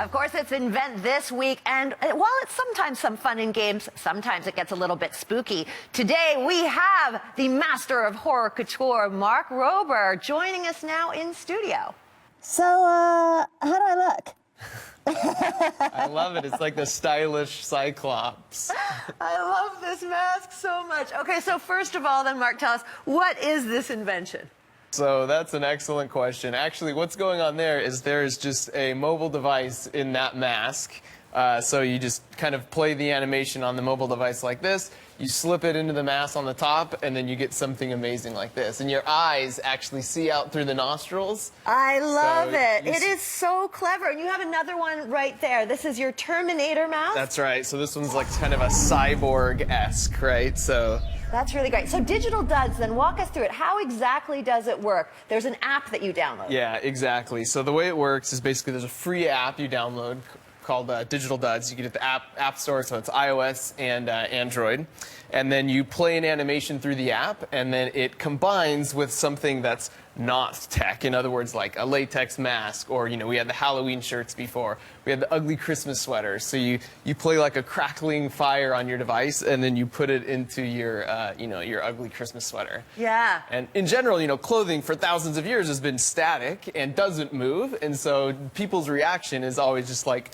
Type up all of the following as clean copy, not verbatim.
Of course, it's Invent This Week, and while it's sometimes some fun and games, sometimes it gets a little bit spooky. Today, we have the master of horror couture, Mark Rober, joining us now in studio. So, how do I look? I love it. It's like the stylish Cyclops. I love this mask so much. Okay, so first of all, then, Mark, tell us, what is this invention? So that's an excellent question. Actually, what's going on there is just a mobile device in that mask. So you just kind of play the animation on the mobile device like this. You slip it into the mask on the top, and then you get something amazing like this. And your eyes actually see out through the nostrils. I love it. It is so clever. And you have another one right there. This is your Terminator mask? That's right. So this one's like kind of a cyborg-esque, right? So that's really great. So Digital Dudz, then walk us through it. How exactly does it work? There's an app that you download. Yeah, exactly. So the way it works is basically there's a free app you download called Digital Dudz. You get it at the App Store, so it's iOS and Android. And then you play an animation through the app, and then it combines with something that's not tech. In other words, like a latex mask, or, you know, we had the Halloween shirts before. We had the ugly Christmas sweaters. So you play like a crackling fire on your device, and then you put it into your, your ugly Christmas sweater. Yeah. And in general, you know, clothing for thousands of years has been static and doesn't move. And so people's reaction is always just like,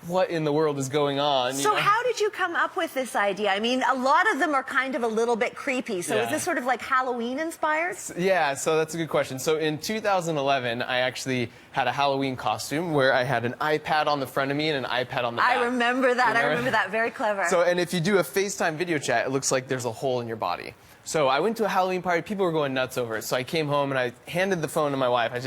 what in the world is going on? So how did you come up with this idea? I mean, a lot of them are kind of a little bit creepy. So is this sort of like Halloween inspired? Yeah, so that's a good question. So in 2011, I actually had a Halloween costume where I had an iPad on the front of me and an iPad on the back. I remember that. I remember that. Very clever. So, and if you do a FaceTime video chat, it looks like there's a hole in your body. So I went to a Halloween party. People were going nuts over it. So I came home and I handed the phone to my wife. I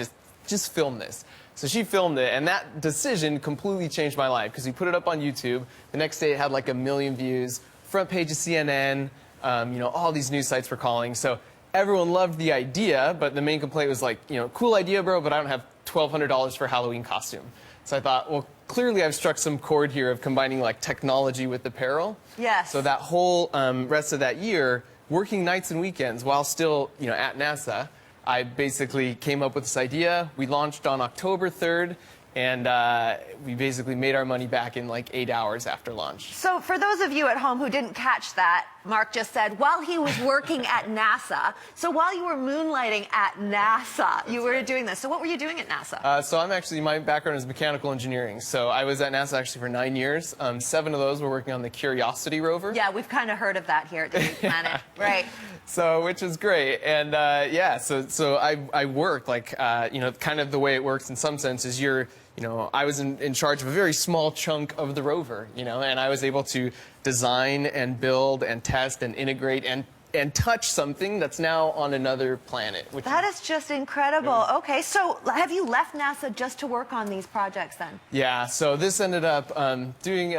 just filmed this. So she filmed it, and that decision completely changed my life because we put it up on YouTube. The next day it had like 1 million views, front page of CNN, all these news sites were calling. So everyone loved the idea, but the main complaint was like, cool idea, bro, but I don't have $1,200 for a Halloween costume. So I thought, well, clearly I've struck some chord here of combining like technology with apparel. Yes. So that whole rest of that year, working nights and weekends while still, at NASA, I basically came up with this idea. We launched on October 3rd, and we basically made our money back in like 8 hours after launch. So for those of you at home who didn't catch that, Mark just said, while he was working at NASA, so while you were moonlighting at NASA, you were doing this. So what were you doing at NASA? So my background is mechanical engineering. So I was at NASA actually for 9 years. 7 of those were working on the Curiosity rover. Yeah, we've kind of heard of that here at the Planet. Right. So, which is great. And so I worked like, kind of the way it works in some sense is I was in charge of a very small chunk of the rover, and I was able to design and build and test and integrate and touch something that's now on another planet. That is just incredible. Okay, so have you left NASA just to work on these projects then? Yeah, so this ended up doing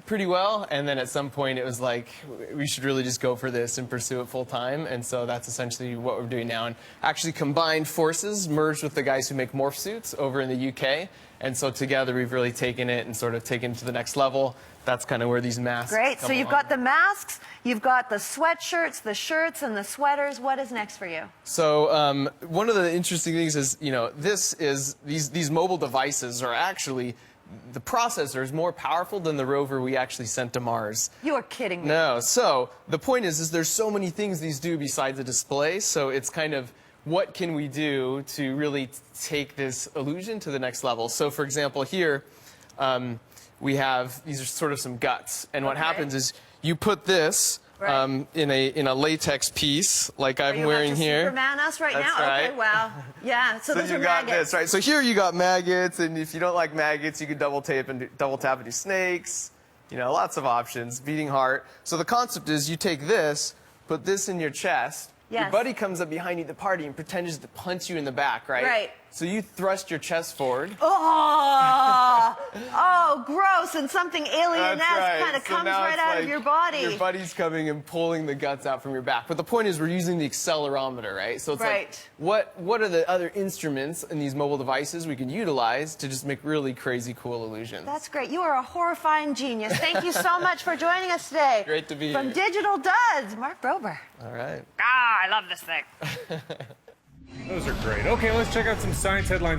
pretty well, and then at some point it was like, we should really just go for this and pursue it full time, and so that's essentially what we're doing now. And actually combined forces, merged with the guys who make morph suits over in the UK, and so together we've really taken it and sort of taken it to the next level. That's kind of where these masks Great, so you've got the masks, you've got the sweatshirts, the shirts, and the sweaters. What is next for you? So one of the interesting things is, these mobile devices are actually, the processor is more powerful than the rover we actually sent to Mars. You are kidding me. No, so the point is there's so many things these do besides the display, so it's kind of, what can we do to really take this illusion to the next level? So for example, here, we have, these are sort of some guts, and what happens is you put this in a latex piece like I'm wearing here. Superman us right That's now? right. Okay, wow. Yeah, so those you are got maggots. this, right? So here you got maggots, and if you don't like maggots, you can double tap and do snakes. Lots of options. Beating heart. So the concept is you take this, put this in your chest. Yes. Your buddy comes up behind you at the party and pretends to punch you in the back, right? Right. So you thrust your chest forward. Oh, gross, and something alien-esque kind of comes right out of your body. Your buddy's coming and pulling the guts out from your back. But the point is we're using the accelerometer, right? So it's like, what are the other instruments in these mobile devices we can utilize to just make really crazy, cool illusions? That's great. You are a horrifying genius. Thank you so much for joining us today. Great to be From here. Digital Dudz, Mark Rober. All right. I love this thing. Those are great. Okay, let's check out some science headlines.